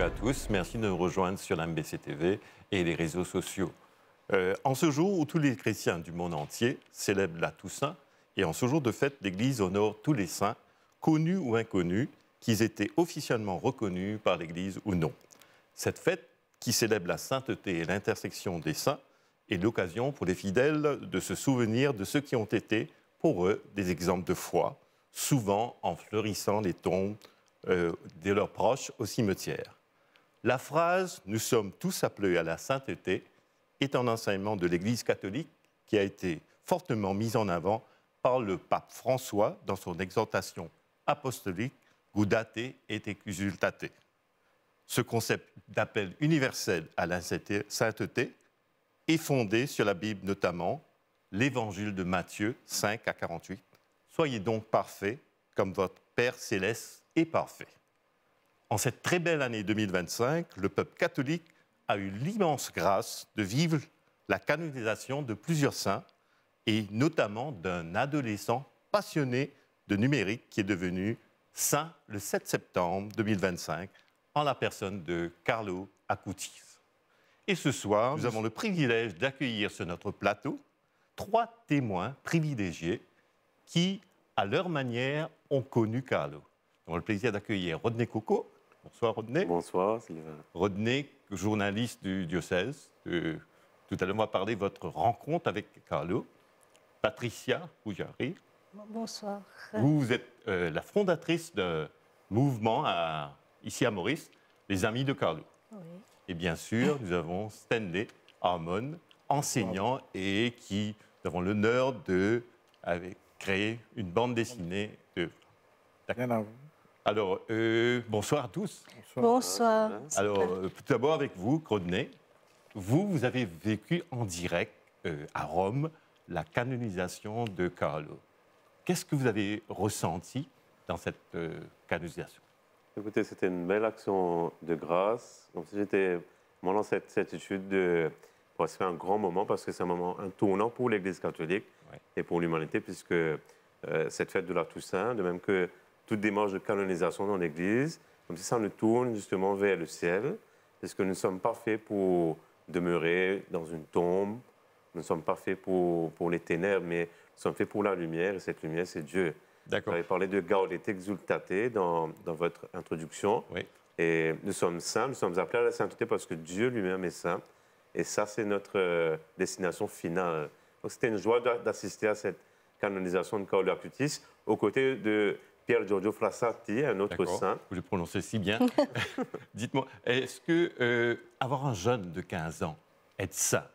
à tous. Merci de nous rejoindre sur l'MBC TV et les réseaux sociaux. En ce jour où tous les chrétiens du monde entier célèbrent la Toussaint, et en ce jour de fête, l'Église honore tous les saints, connus ou inconnus, qu'ils étaient officiellement reconnus par l'Église ou non. Cette fête, qui célèbre la sainteté et l'intersection des saints, est l'occasion pour les fidèles de se souvenir de ceux qui ont été, pour eux, des exemples de foi, souvent en fleurissant les tombes de leurs proches au cimetière. La phrase « Nous sommes tous appelés à la sainteté » est un enseignement de l'Église catholique qui a été fortement mis en avant par le pape François dans son exhortation apostolique « Gaudate et exultate ». Ce concept d'appel universel à la sainteté est fondé sur la Bible, notamment l'Évangile de Matthieu 5 à 48. « Soyez donc parfaits comme votre Père céleste est parfait ». En cette très belle année 2025, le peuple catholique a eu l'immense grâce de vivre la canonisation de plusieurs saints et notamment d'un adolescent passionné de numérique qui est devenu saint le 7 septembre 2025 en la personne de Carlo Acutis. Et ce soir, nous avons le privilège d'accueillir sur notre plateau 3 témoins privilégiés qui, à leur manière, ont connu Carlo. Nous avons le plaisir d'accueillir Rodney Coco. Bonsoir Rodney. Bonsoir Sylvain. Rodney, journaliste du diocèse. Tout à l'heure, on va parler de votre rencontre avec Carlo. Patricia Rougiari. Bonsoir. Vous êtes la fondatrice d'un mouvement ici à Maurice, les Amis de Carlo. Oui. Et bien sûr, nous avons Stanley Harmon, enseignant et qui, nous avons l'honneur de créer une bande dessinée. Bien à vous. Alors, bonsoir à tous. Bonsoir. Alors, tout d'abord avec vous, Rodney. Vous avez vécu en direct à Rome la canonisation de Carlo. Qu'est-ce que vous avez ressenti dans cette canonisation? Écoutez, c'était une belle action de grâce. Donc, j'étais dans cette certitude de passer un grand moment parce que c'est un tournant pour l'Église catholique et pour l'humanité, puisque cette fête de la Toussaint, de même que toute démarche de canonisation dans l'Église, comme si ça nous tourne justement vers le ciel, puisque nous ne sommes pas faits pour demeurer dans une tombe, nous ne sommes pas faits pour les ténèbres, mais nous sommes faits pour la lumière, et cette lumière, c'est Dieu. D'accord. Vous avez parlé de Gaudete exultate dans votre introduction. Oui. Et nous sommes saints, nous sommes appelés à la sainteté parce que Dieu lui-même est saint. Et ça, c'est notre destination finale. Donc, c'était une joie d'assister à cette canonisation de Carlo Acutis aux côtés de Pier Giorgio Frassati, un autre saint. Vous le prononcez si bien. Dites-moi, est-ce que avoir un jeune de 15 ans, être saint,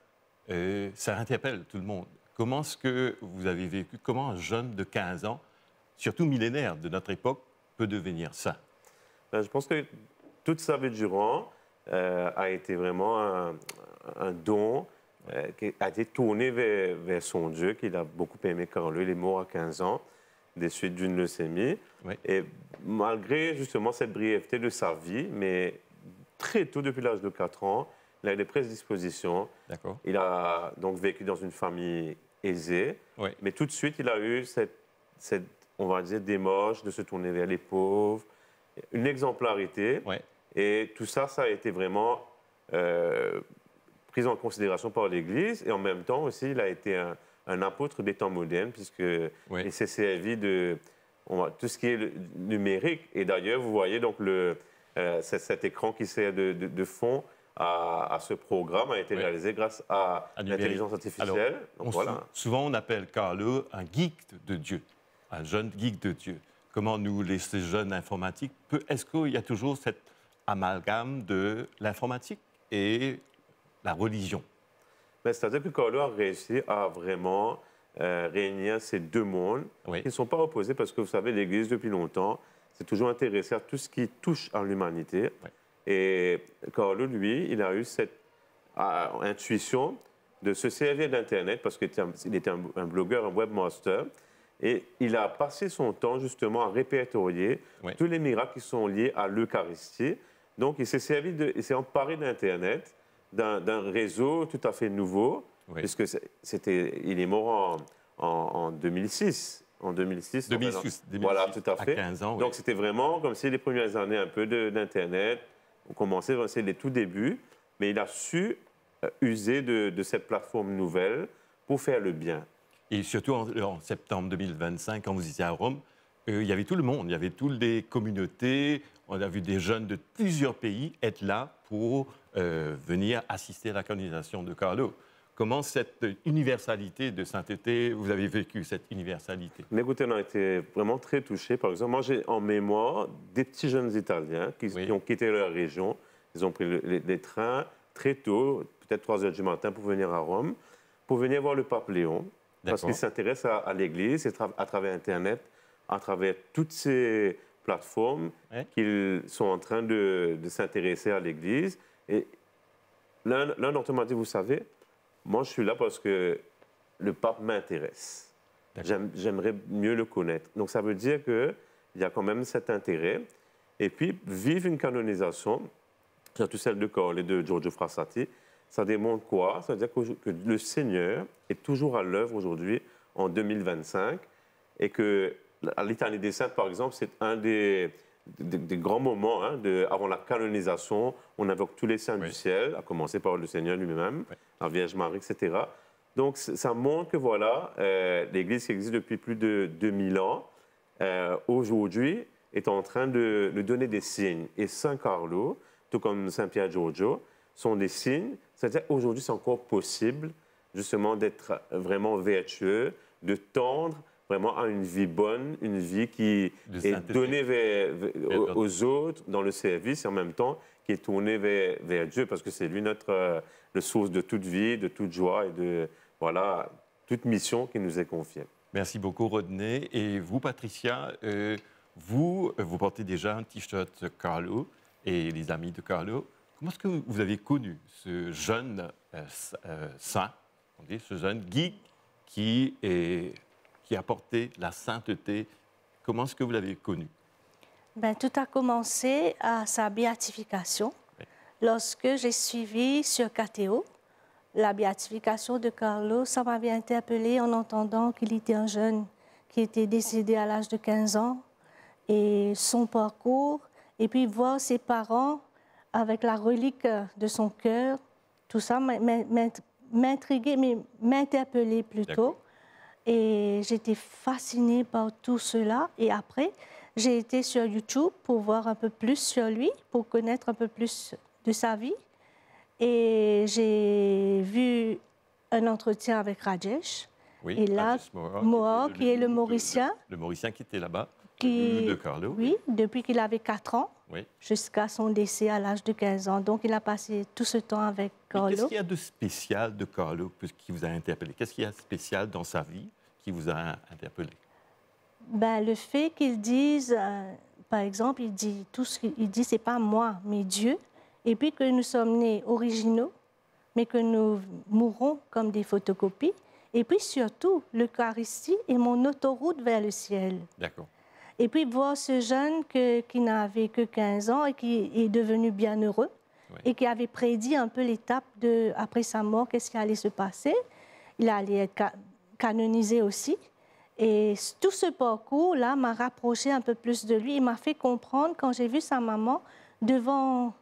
ça interpelle tout le monde? Comment est-ce que vous avez vécu? Comment un jeune de 15 ans, surtout millénaire de notre époque, peut devenir saint? Je pense que toute sa vie durant a été vraiment un don qui a été tourné vers son Dieu, qu'il a beaucoup aimé Carlo. Il est mort à 15 ans, des suites d'une leucémie. Oui. Et malgré justement cette brièveté de sa vie, mais très tôt, depuis l'âge de 4 ans, il a eu des prédispositions. D'accord. Il a donc vécu dans une famille aisée, oui. Mais tout de suite, il a eu cette on va dire, démarche de se tourner vers les pauvres, une exemplarité. Oui. Et tout ça, ça a été vraiment pris en considération par l'Église. Et en même temps aussi, il a été un apôtre des temps modernes, puisqu'il s'est servi de tout ce qui est numérique. Et d'ailleurs, vous voyez donc cet écran qui sert de fond à ce programme a été réalisé grâce à l'intelligence artificielle. Alors, voilà. Souvent, on appelle Carlo un geek de Dieu, un jeune geek de Dieu. Comment nous, ces jeunes informatiques, est-ce qu'il y a toujours cet amalgame de l'informatique et la religion? C'est-à-dire que Carlo a réussi à vraiment réunir ces deux mondes qui ne sont pas opposés parce que, vous savez, l'Église, depuis longtemps, s'est toujours intéressée à tout ce qui touche à l'humanité. Et Carlo, lui, il a eu cette intuition de se servir d'Internet parce qu'il était un blogueur, un webmaster. Et il a passé son temps justement à répertorier tous les miracles qui sont liés à l'Eucharistie. Donc, il s'est emparé d'Internet, d'un réseau tout à fait nouveau, puisque il est mort en 2006. En 2006. 2006, voilà, tout à fait. À 15 ans, donc, c'était vraiment comme si les premières années un peu d'Internet, ont commencé, c'est les tout débuts, mais il a su user de cette plateforme nouvelle pour faire le bien. Et surtout en septembre 2025, quand vous étiez à Rome, il y avait tout le monde, il y avait toutes les communautés, on a vu des jeunes de plusieurs pays être là pour venir assister à la canonisation de Carlo. Comment cette universalité de sainteté, vous avez vécu cette universalité? Mais écoutez, on a été vraiment très touchés. Par exemple, moi, j'ai en mémoire des petits jeunes Italiens qui ont quitté leur région. Ils ont pris les trains très tôt, peut-être 3 heures du matin, pour venir à Rome, pour venir voir le pape Léon, parce qu'ils s'intéressent à l'Église à travers Internet, à travers toutes ces plateformes qu'ils sont en train de s'intéresser à l'Église. Et l'un d'entre eux m'a dit, vous savez, moi, je suis là parce que le pape m'intéresse. J'aimerais mieux le connaître. Donc, ça veut dire qu'il y a quand même cet intérêt. Et puis, vivre une canonisation, surtout celle de Carlo et de Giorgio Frassati, ça démontre quoi? Ça veut dire que le Seigneur est toujours à l'œuvre aujourd'hui, en 2025, et que la Litanie des Saintes, par exemple, c'est un des grands moments avant la canonisation. On invoque tous les saints du ciel, à commencer par le Seigneur lui-même, la Vierge Marie, etc. Donc, ça montre que voilà, l'Église qui existe depuis plus de 2000 ans, aujourd'hui, est en train de donner des signes. Et Saint Carlo, tout comme Saint Pierre Giorgio, sont des signes. C'est-à-dire qu'aujourd'hui, c'est encore possible, justement, d'être vraiment vertueux, de tendre vraiment à une vie bonne, une vie qui est donnée aux autres dans le service et en même temps qui est tournée vers Dieu, parce que c'est lui le source de toute vie, de toute joie et de toute mission qui nous est confiée. Merci beaucoup, Rodney. Et vous, Patricia, vous portez déjà un T-shirt Carlo et les amis de Carlo. Comment est-ce que vous avez connu ce jeune saint, ce jeune geek qui a porté la sainteté? Comment est-ce que vous l'avez connu? Tout a commencé à sa béatification. Lorsque j'ai suivi sur KTO la béatification de Carlo, ça m'avait interpellée en entendant qu'il était un jeune qui était décédé à l'âge de 15 ans et son parcours, et puis voir ses parents avec la relique de son cœur, tout ça m'intriguait, mais m'interpellait plutôt. Et j'étais fascinée par tout cela. Et après, j'ai été sur YouTube pour voir un peu plus sur lui, pour connaître un peu plus de sa vie. Et j'ai vu un entretien avec Rajesh. Oui, et là, Mohor, qui est le Mauricien. Le Mauricien qui était là-bas, de Carlo. Oui, depuis qu'il avait 4 ans. Oui. Jusqu'à son décès à l'âge de 15 ans. Donc, il a passé tout ce temps avec Carlo. Qu'est-ce qu'il y a de spécial de Carlo qui vous a interpellé? Qu'est-ce qu'il y a de spécial dans sa vie qui vous a interpellé? Le fait qu'il dise, par exemple, il dit tout ce qu'il dit, c'est pas moi, mais Dieu. Et puis que nous sommes nés originaux, mais que nous mourrons comme des photocopies. Et puis surtout, l'Eucharistie est mon autoroute vers le ciel. D'accord. Et puis voir ce jeune qui n'avait que 15 ans et qui est devenu bienheureux et qui avait prédit un peu l'étape après sa mort, qu'est-ce qui allait se passer. Il allait être canonisé aussi. Et tout ce parcours-là m'a rapproché un peu plus de lui. Il m'a fait comprendre, quand j'ai vu sa maman devant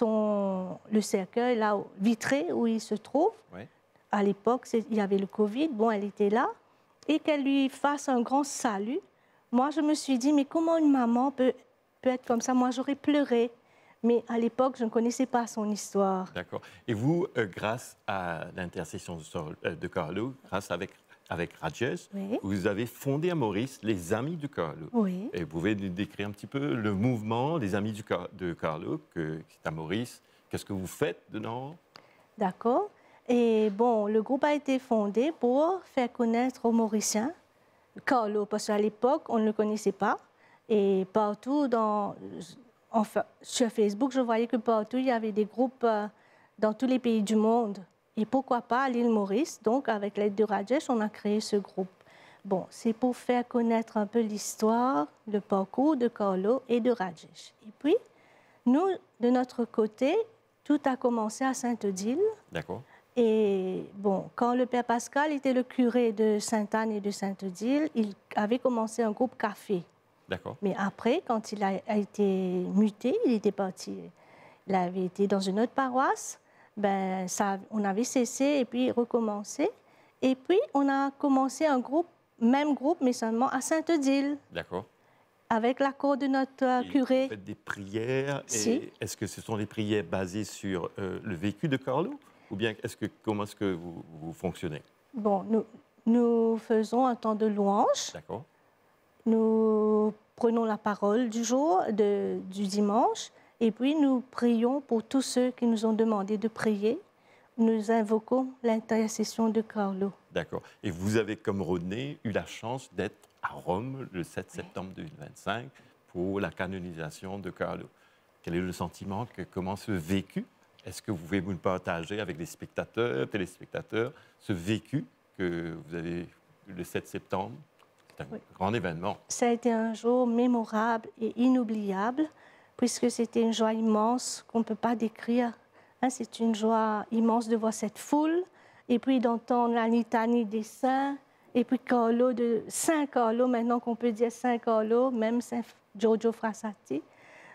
le cercueil là, vitré où il se trouve, à l'époque, il y avait le Covid, elle était là, et qu'elle lui fasse un grand salut. Moi, je me suis dit, mais comment une maman peut être comme ça? Moi, j'aurais pleuré. Mais à l'époque, je ne connaissais pas son histoire. D'accord. Et vous, grâce à l'intercession de Carlo, grâce avec Rajesh, vous avez fondé à Maurice les Amis de Carlo. Oui. Et vous pouvez nous décrire un petit peu le mouvement des Amis de Carlo, qui est à Maurice. Qu'est-ce que vous faites dedans? D'accord. Et le groupe a été fondé pour faire connaître aux Mauriciens Carlo, parce qu'à l'époque, on ne le connaissait pas. Et partout, sur Facebook, je voyais que partout, il y avait des groupes dans tous les pays du monde. Et pourquoi pas à l'île Maurice? Donc, avec l'aide de Rajesh, on a créé ce groupe. C'est pour faire connaître un peu l'histoire, le parcours de Carlo et de Rajesh. Et puis, nous, de notre côté, tout a commencé à Sainte-Odile. D'accord. Et quand le Père Pascal était le curé de Sainte-Anne et de Sainte-Odile, il avait commencé un groupe café. D'accord. Mais après, quand il a été muté, il était parti. Il avait été dans une autre paroisse. Ben, ça, on avait cessé et puis recommencé. Et puis, on a commencé un groupe, même groupe, mais seulement à Sainte-Odile. D'accord. Avec l'accord de notre curé. Vous faites des prières. Si. Est-ce que ce sont des prières basées sur le vécu de Carlo? Ou bien comment est-ce que vous fonctionnez? Bon, nous faisons un temps de louange. D'accord. Nous prenons la parole du jour, du dimanche, et puis nous prions pour tous ceux qui nous ont demandé de prier. Nous invoquons l'intercession de Carlo. D'accord. Et vous avez, comme Rodney, eu la chance d'être à Rome le 7 septembre 2025 pour la canonisation de Carlo. Quel est le sentiment, comment ce vécu? Est-ce que vous pouvez vous le partager avec les spectateurs, téléspectateurs, ce vécu que vous avez eu le 7 septembre? C'est un grand événement. Ça a été un jour mémorable et inoubliable, puisque c'était une joie immense qu'on ne peut pas décrire. C'est une joie immense de voir cette foule, et puis d'entendre la litanie des saints, et puis Carlo, Saint Carlo, maintenant qu'on peut dire Saint Carlo, même Saint Giorgio Frassati.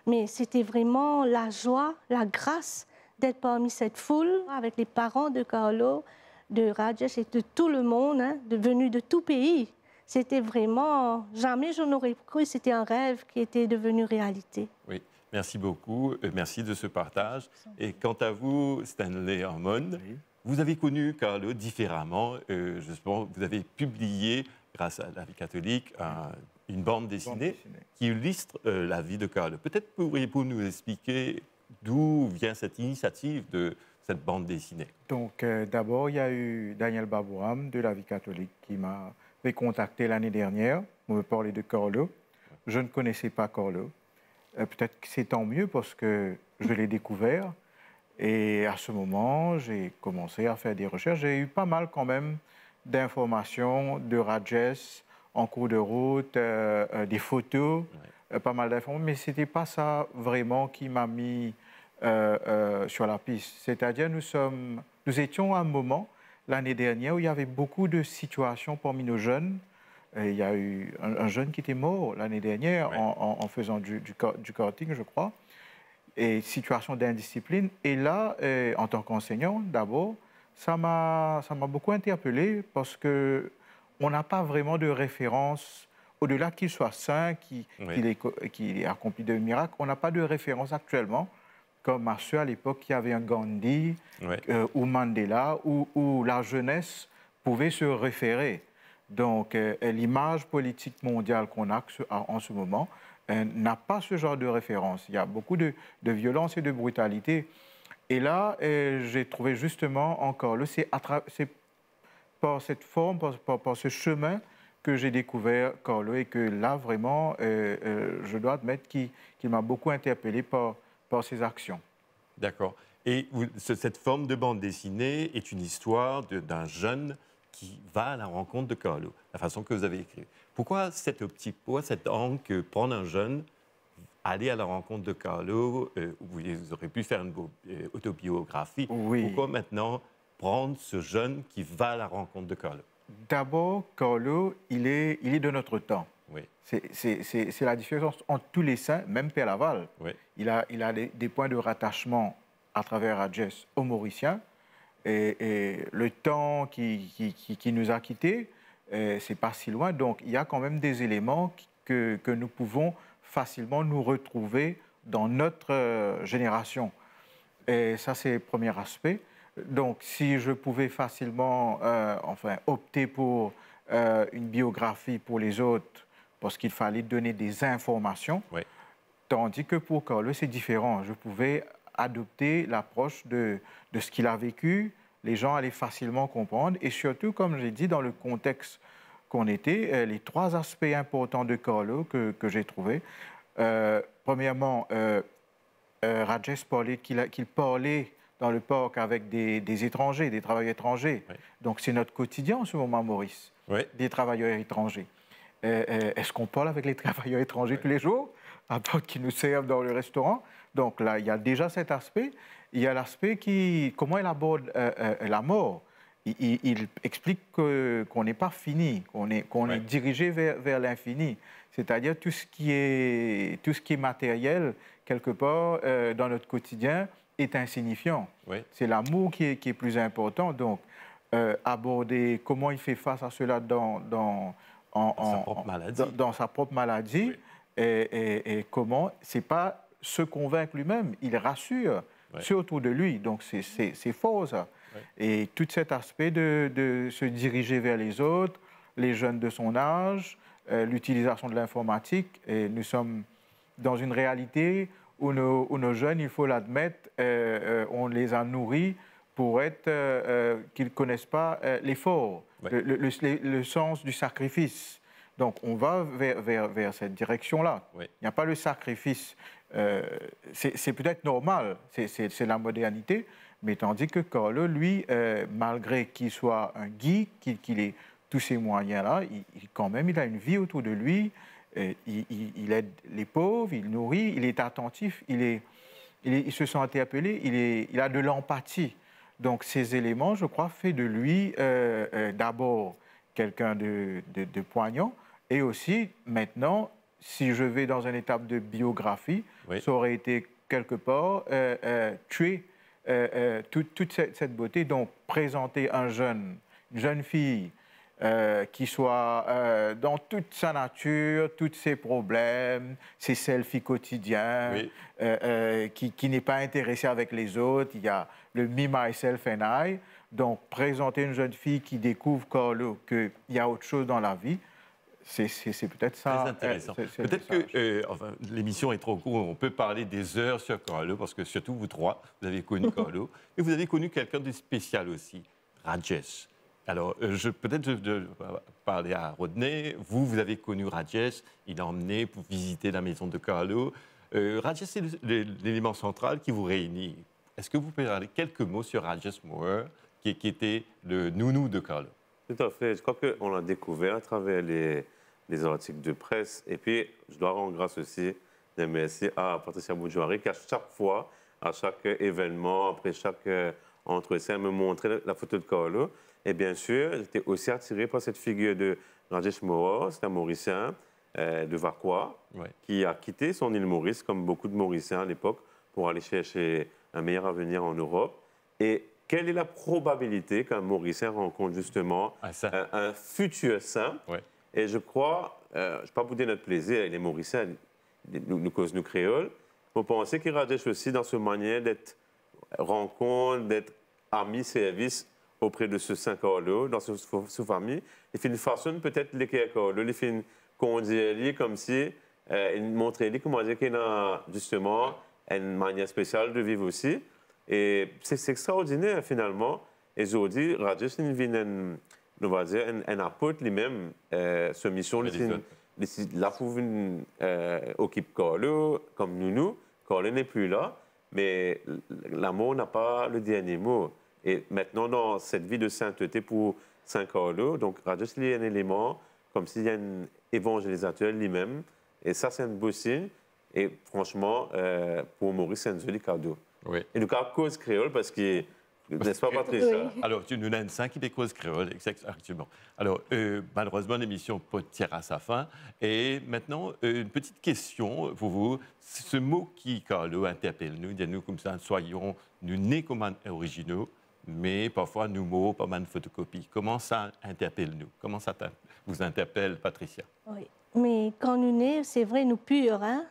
Mais c'était vraiment la joie, la grâce d'être parmi cette foule, avec les parents de Carlo, de Rajesh et de tout le monde, venus de tout pays. C'était vraiment, jamais je n'aurais cru, c'était un rêve qui était devenu réalité. Oui, merci beaucoup, merci de ce partage. Et quant à vous, Stanley Harmon, vous avez connu Carlo différemment. Justement, vous avez publié, grâce à la vie catholique, une bande dessinée qui illustre la vie de Carlo. Peut-être pourriez-vous nous expliquer d'où vient cette initiative de cette bande dessinée? Donc, d'abord, il y a eu Daniel Babouram de la vie catholique qui m'avait contacté l'année dernière pour me parler de Carlo. Je ne connaissais pas Carlo. Peut-être que c'est tant mieux parce que je l'ai découvert. Et à ce moment, j'ai commencé à faire des recherches. J'ai eu pas mal quand même d'informations de Rajesh en cours de route, des photos, pas mal d'informations. Mais ce n'était pas ça vraiment qui m'a mis sur la piste. C'est-à-dire, nous étions à un moment, l'année dernière, où il y avait beaucoup de situations parmi nos jeunes. Il y a eu un jeune qui était mort l'année dernière en faisant du karting, je crois, et situation d'indiscipline. Et là, en tant qu'enseignant, d'abord, ça m'a beaucoup interpellé parce qu'on n'a pas vraiment de référence, au-delà qu'il soit saint, qu'il ait accompli de miracles, on n'a pas de référence actuellement, comme à ceux à l'époque qui avaient un Gandhi ou Mandela, où la jeunesse pouvait se référer. Donc, l'image politique mondiale qu'on a en ce moment n'a pas ce genre de référence. Il y a beaucoup de violence et de brutalité. Et là, j'ai trouvé justement encore, c'est par cette forme, par ce chemin que j'ai découvert Carlo et que là, vraiment, je dois admettre qu'il m'a beaucoup interpellé par ses actions. D'accord. Et cette forme de bande dessinée est une histoire d'un jeune qui va à la rencontre de Carlo, la façon que vous avez écrit. Pourquoi cette optique, pourquoi cet angle que prendre un jeune, aller à la rencontre de Carlo, vous aurez pu faire une autobiographie, pourquoi maintenant prendre ce jeune qui va à la rencontre de Carlo? D'abord, Carlo, il est de notre temps. Oui. C'est la différence entre tous les saints, même Père Laval. Oui. Il a des points de rattachement à travers Rajesh aux Mauriciens. Et le temps qui nous a quittés, c'est pas si loin. Donc, il y a quand même des éléments que nous pouvons facilement nous retrouver dans notre génération. Et ça, c'est le premier aspect. Donc, si je pouvais facilement opter pour une biographie pour les autres, parce qu'il fallait donner des informations, tandis que pour Carlo, c'est différent. Je pouvais adopter l'approche de ce qu'il a vécu, les gens allaient facilement comprendre, et surtout, comme j'ai dit, dans le contexte qu'on était, les trois aspects importants de Carlo que j'ai trouvés. Premièrement, Rajesh parlait qu'il parlait dans le parc avec des étrangers, des travailleurs étrangers. Donc c'est notre quotidien en ce moment, Maurice, des travailleurs étrangers. Est-ce qu'on parle avec les travailleurs étrangers tous les jours, à part qu'ils nous servent dans le restaurant? Donc là, il y a déjà cet aspect. Il y a l'aspect comment il aborde la mort. il explique qu'on n'est pas fini, qu'on est dirigé vers l'infini. C'est-à-dire tout ce qui est matériel, quelque part, dans notre quotidien, est insignifiant. Oui. C'est l'amour qui est plus important. Donc, aborder comment il fait face à cela dans sa propre maladie oui. et comment, ce n'est pas se convaincre lui-même, il rassure ceux autour de lui. Donc, c'est fort, ça. Oui. Et tout cet aspect de se diriger vers les autres, les jeunes de son âge, l'utilisation de l'informatique. Et nous sommes dans une réalité où nos jeunes, il faut l'admettre, on les a nourris pour être qu'ils ne connaissent pas l'effort, oui. le sens du sacrifice. Donc, on va vers cette direction-là. Oui. Il n'y a pas le sacrifice. C'est peut-être normal, c'est la modernité, mais tandis que Carlo, lui, malgré qu'il soit un geek, qu'il ait tous ces moyens-là, quand même, il a une vie autour de lui, il aide les pauvres, il nourrit, il est attentif, il se sent interpellé, il a de l'empathie. Donc, ces éléments, je crois, fait de lui d'abord quelqu'un de poignant, et aussi, maintenant, si je vais dans une étape de biographie, oui. Ça aurait été quelque part tuer toute cette beauté. Donc, présenter une jeune fille qui soit dans toute sa nature, tous ses problèmes, ses selfies quotidiens, oui. Qui n'est pas intéressée avec les autres. Il y a le me, myself and I. Donc, présenter une jeune fille qui découvre, Carlo, qu'il y a autre chose dans la vie, c'est peut-être ça. Très intéressant. Peut-être que enfin, l'émission est trop courte. On peut parler des heures sur Carlo, parce que surtout vous trois, vous avez connu Carlo. Et vous avez connu quelqu'un de spécial aussi, Rajesh. Alors, peut-être je parler à Rodney. Vous avez connu Rajesh. Il a emmené pour visiter la maison de Carlo. Rajesh, c'est l'élément central qui vous réunit. Est-ce que vous pouvez parler quelques mots sur Rajesh Moore, qui était le nounou de Carlo? Tout à fait. Je crois qu'on l'a découvert à travers les articles de presse. Et puis, je dois rendre grâce aussi, et merci à Patricia Boudjouari, qui à chaque fois, à chaque événement, après chaque entretien, me montrait la photo de Carlo. Et bien sûr, j'étais aussi attiré par cette figure de Rajesh Moore, c'est un Mauricien de Vacois, oui. Qui a quitté son île Maurice, comme beaucoup de Mauriciens à l'époque, pour aller chercher un meilleur avenir en Europe. Et quelle est la probabilité qu'un Mauricien rencontre justement un futur saint? Oui. Et je crois, je ne vais pas bouder notre plaisir, les Mauriciens, nous causons nous créoles, vous pensez qu'il Rajesh aussi dans ce manière d'être rencontre, d'être ami, service auprès de ce saint Carlo, dans sa famille. Il fait une façon peut-être de Carlo, il fait une conduire comme si il montrait comment dire qu'il a justement une manière spéciale de vivre aussi. Et c'est extraordinaire, finalement. Et aujourd'hui, Rajesh, on va dire, un apôtre lui-même, sa mission, là pour occuper Carlo, comme nous. Carlo n'est plus là, mais l'amour n'a pas le dernier mot. Et maintenant, dans cette vie de sainteté pour Saint Carlo, donc Rajesh, il y a un élément, comme s'il y a un évangélisateur lui-même. Et ça, c'est un beau signe. Et franchement, pour Maurice, c'est un joli cadeau. Oui. Et donc, à cause créole, parce que, n'est-ce pas, Patricia? Oui. Alors, tu nous as une cinq qui est cause créole, exactement. Alors, malheureusement, l'émission tire à sa fin. Et maintenant, une petite question pour vous. Ce mot qui, Carlo, interpelle nous, dit-nous comme ça, soyons, nous nés comme originaux, mais parfois nous mots comme une photocopie. Comment ça interpelle nous? Comment ça vous interpelle, Patricia? Oui, mais quand nous nés, c'est vrai, nous purs, hein?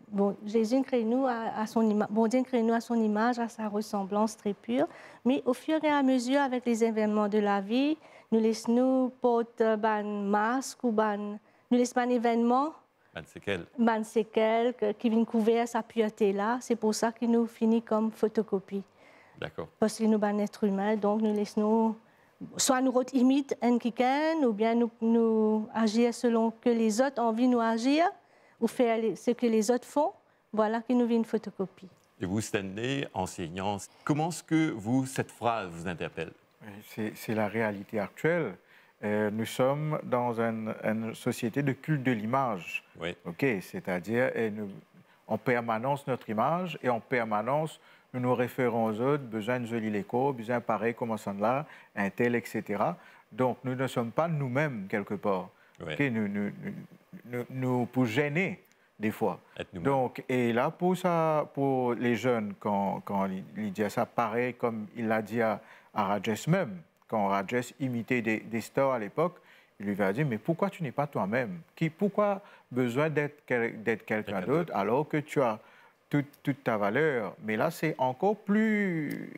Bon, Jésus crée nous à son image, bon Dieu crée nous à son image, à sa ressemblance très pure. Mais au fur et à mesure, avec les événements de la vie, nous laissons nous porter un masque ou nous laissons un événement, un séquelles qui viennent couvrir sa pureté là. C'est pour ça qu'il nous finit comme photocopie. D'accord. Parce qu'il nous est un être humain, donc nous laissons soit nous imitent un quelqu'un, ou bien nous agir selon que les autres ont envie de nous agir, ou faire ce que les autres font, voilà qui nous vient une photocopie. Et vous, Stanley, enseignant, comment est-ce que cette phrase vous interpelle? C'est la réalité actuelle. Nous sommes dans une société de culte de l'image. Oui. OK, c'est-à-dire en permanence notre image et en permanence nous nous référons aux autres, besoin de joli l'écho, besoin pareil, commençant de là, un tel, etc. Donc, nous ne sommes pas nous-mêmes quelque part. Ouais. Okay, nous pour gêner des fois. Donc, et là, pour les jeunes, quand il dit ça, pareil comme il l'a dit à Rajesh même, quand Rajesh imitait des stars à l'époque, il lui a dit, mais pourquoi tu n'es pas toi-même? Pourquoi besoin d'être quelqu'un d'autre alors que tu as toute ta valeur? Mais là, c'est encore plus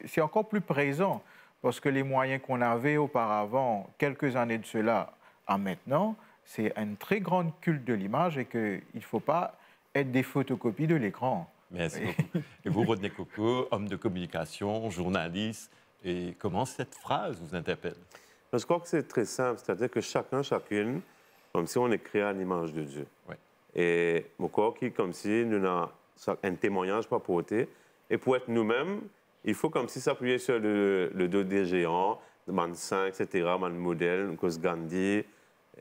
présent parce que les moyens qu'on avait auparavant, quelques années de cela à maintenant, c'est une très grande culte de l'image et qu'il ne faut pas être des photocopies de l'écran. Merci beaucoup. Et vous, Rodney Coco, homme de communication, journaliste, et comment cette phrase vous interpelle? Je crois que c'est très simple, c'est-à-dire que chacune, comme si on est créé à l'image de Dieu. Ouais. Et mon corps qui, comme si nous avons un témoignage pour porter. Et pour être nous-mêmes, il faut comme si s'appuyer sur le dos des géants, de Man etc., Man modèle, Nkos Gandhi,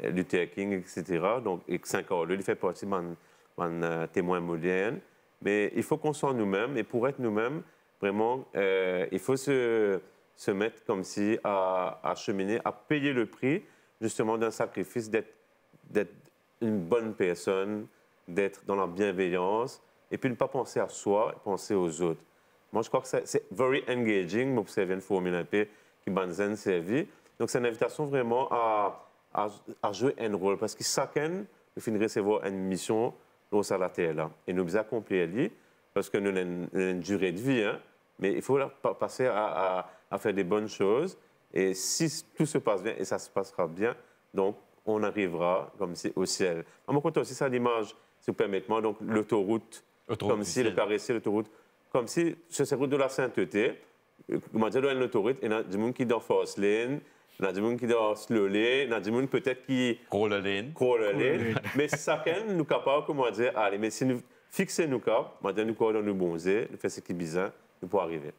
Luther King, etc. Donc, et Saint-Carlo, il fait partie de témoin moderne. Mais il faut qu'on soit nous-mêmes. Et pour être nous-mêmes, vraiment, il faut se mettre comme si à cheminer, à payer le prix, justement, d'un sacrifice, d'être une bonne personne, d'être dans la bienveillance, et puis ne pas penser à soi, penser aux autres. Moi, je crois que c'est very engaging, moi, c'est une formule un peu qui m'a servi. Donc, c'est une invitation vraiment à jouer un rôle, parce que chacun, nous finit recevoir une mission dans la terre là. Et nous devons accomplir elle, parce que nous avons une durée de vie, hein, mais il faut passer à faire des bonnes choses. Et si tout se passe bien, et ça se passera bien, donc on arrivera comme si au ciel. À mon côté aussi, ça l'image, si vous permettez-moi, donc l'autoroute, comme si le caressé, l'autoroute, comme si sur ces routes de la sainteté, comment dire, il y a une autoroute, et il y a des gens qui sont fast lane, il y a des gens qui sont slow lane, il y a des gens peut-être qui crawl lane. Mais chacun nous est capable, comment dire, allez, mais si nous fixons nos cap, nous coordonnons nos bonzés, nous faisons ce qui est bizarre, nous pouvons arriver.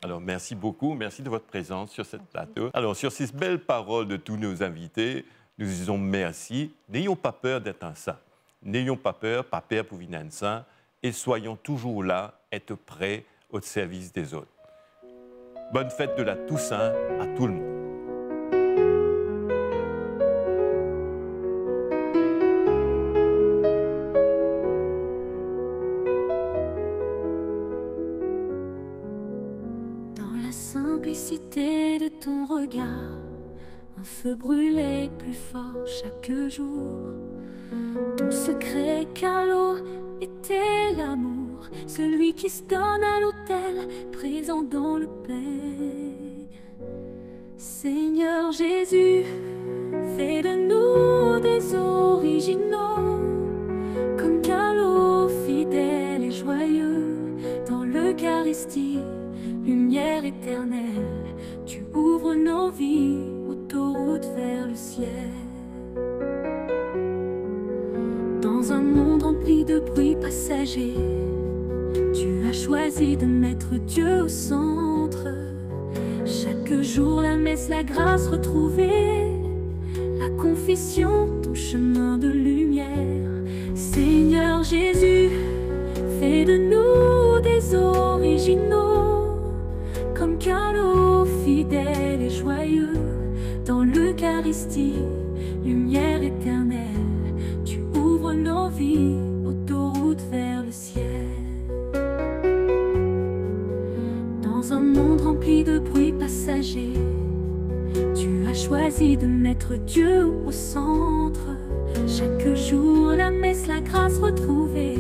Alors, merci beaucoup. Merci de votre présence sur cette plateau. Alors, sur ces belles paroles de tous nos invités, nous disons merci. N'ayons pas peur d'être un saint. N'ayons pas peur pour venir un saint. Et soyons toujours là, être prêts au service des autres. Bonne fête de la Toussaint à tout le monde. Simplicité de ton regard, un feu brûlait plus fort chaque jour. Ton secret Carlo était l'amour, celui qui se donne à l'autel, présent dans le pain. Seigneur Jésus, fais de nous des originaux, comme Carlo, fidèle et joyeux dans l'Eucharistie. Lumière éternelle, tu ouvres nos vies, autoroute vers le ciel. Dans un monde rempli de bruit passager, tu as choisi de mettre Dieu au centre. Chaque jour la messe, la grâce retrouvée, la confession, ton chemin de lumière. Seigneur Jésus, fais de nous des originaux, comme Carlo, fidèle et joyeux dans l'Eucharistie. Lumière éternelle, tu ouvres nos vies, autoroute vers le ciel. Dans un monde rempli de bruit passager, tu as choisi de mettre Dieu au centre. Chaque jour la messe, la grâce retrouvée,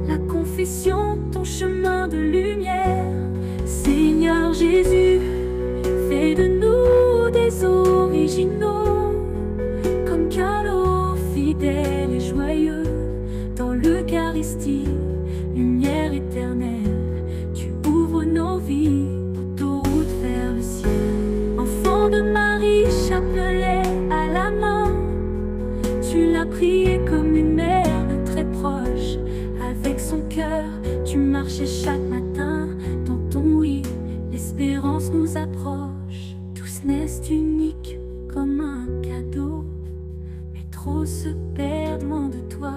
la confession, ton chemin de lumière. Seigneur Jésus, fais de nous des originaux, comme Carlo, fidèle et joyeux dans l'Eucharistie. Lumière éternelle, tu ouvres nos vies, autoroute vers le ciel. Enfant de Marie, chapelet à la main, tu l'as prié comme une mère très proche. Avec son cœur, tu marchais chaque matin dans ton oui, l'espérance nous approche. Tous naissent uniques comme un cadeau, mais trop se perdent loin de toi.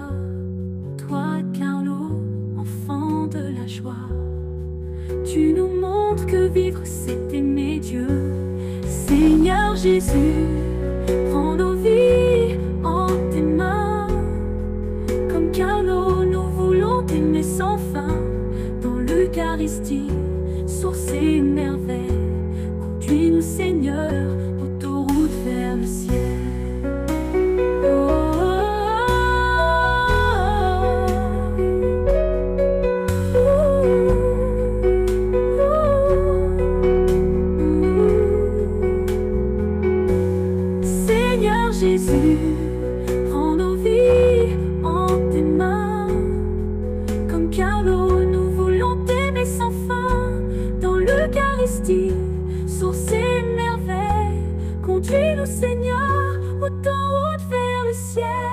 Toi, Carlo, enfant de la joie, tu nous montres que vivre c'est aimer Dieu. Seigneur Jésus, prends nos vies en tes mains. Comme Carlo, nous voulons t'aimer sans fin. Dans l'Eucharistie, source et merveille, conduis-nous Seigneur, autoroute vers le ciel. Jésus, prends nos vies en tes mains. Comme Carlo, nous voulons t'aimer sans fin. Dans l'Eucharistie, source et merveille, conduis-nous Seigneur, autoroute vers le ciel.